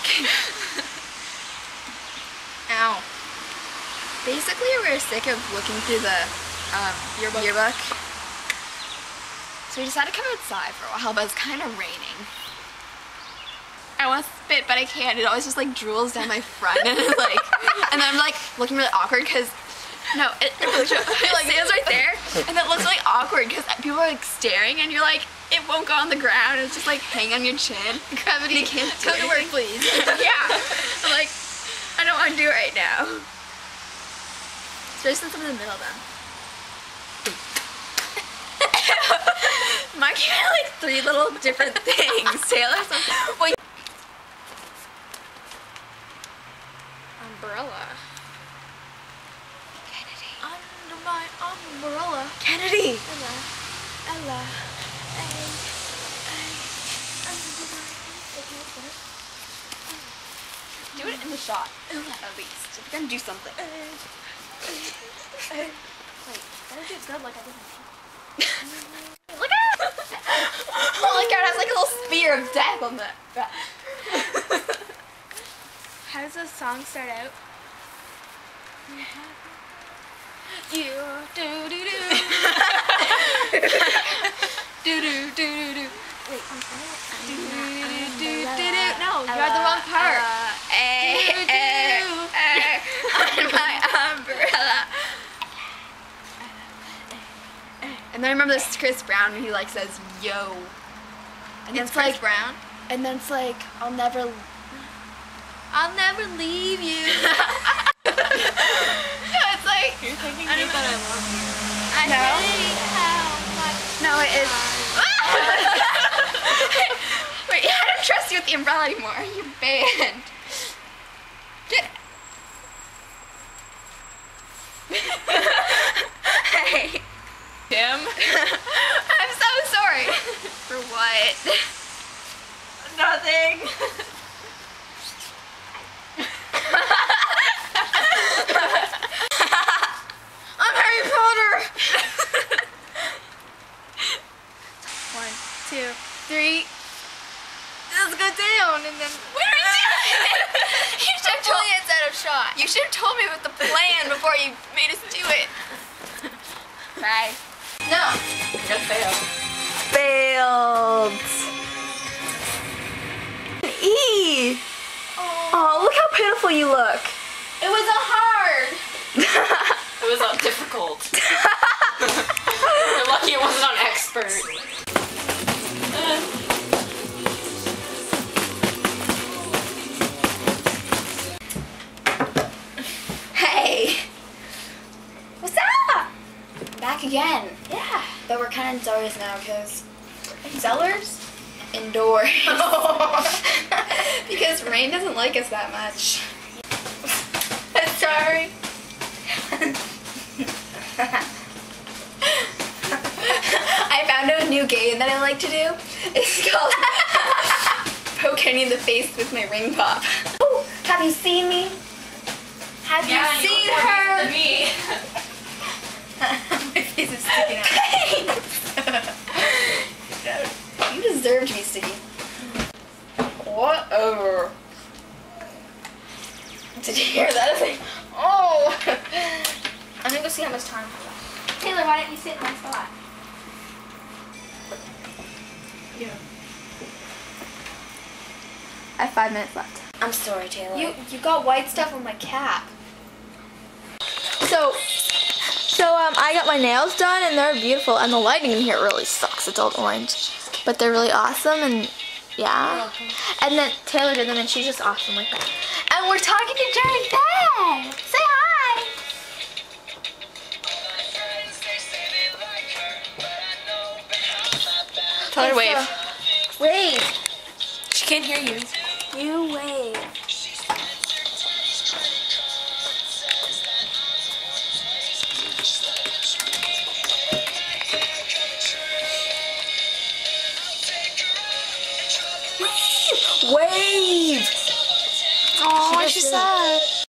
back. Ow. Basically, we're sick of looking through the yearbook. So we decided to come outside for a while, but it's kind of raining. I want to spit, but I can't. It always just like drools down my front, and it's like, and then I'm like looking really awkward because it like stands right there, and it looks like awkward because people are like staring, and you're like, it won't go on the ground. It's just like hang on your chin. Gravity can't come to work, please. Yeah. I'm like, I don't want to do it right now. Especially since I'm in the middle of them. Mine came out like 3 little different things. Taylor's like, wait. Umbrella. Kennedy. Under my umbrella. Kennedy. Ella. Ella. Hey. Hey. Do it in the shot. At least. If you're gonna do something. Wait, better do it good like I did. Look at it! Oh my god, it has like a little spear of death on that. How does the song start out? You do do do. Do do do do do. Wait, I'm sorry. Do do do do do. No, you are the wrong part. On my umbrella. And then I remember this Chris Brown, and he like says yo. And it's Chris Brown. And then it's like I'll never leave you. No, it's like You're thinking that I love you. I hate how much. No, it is. Wait, I don't trust you with the umbrella anymore. You're banned. Get. Hey. Tim? I'm so sorry. For what? Nothing. I'm Harry Potter. 1, 2, 3. Let's go down and then. What are you doing? You should have told me it's out of shot. You should have told me with the plan before you made us do it. Bye. No. you're gonna fail. Failed. E. Oh, look how pitiful you look. It was a hard. It was not difficult. You're lucky it wasn't on expert. Hey. What's up? Back again. Yeah. But we're kind of indoors now because cellars? Indoors. Because Rain doesn't like us that much. Sorry. I found out a new game that I like to do. It's called poke Kenny in the face with my ring pop. Oh, have you seen me? Have you seen her? Me. My face is sticking out. You deserve to be sticky. Whatever. Did you hear that? I was like, oh. I'm gonna go see how much time I have left. Taylor, why don't you sit in my spot? Yeah. I have 5 minutes left. I'm sorry, Taylor. You got white stuff on my cap. So I got my nails done and they're beautiful, and the lighting in here really sucks. It's all orange, but they're really awesome, and yeah. And then Taylor did them, and she's just awesome like that. And we're talking to Jerry Beth. Say hi. Tell her wave. Wave. She can't hear you. You wave.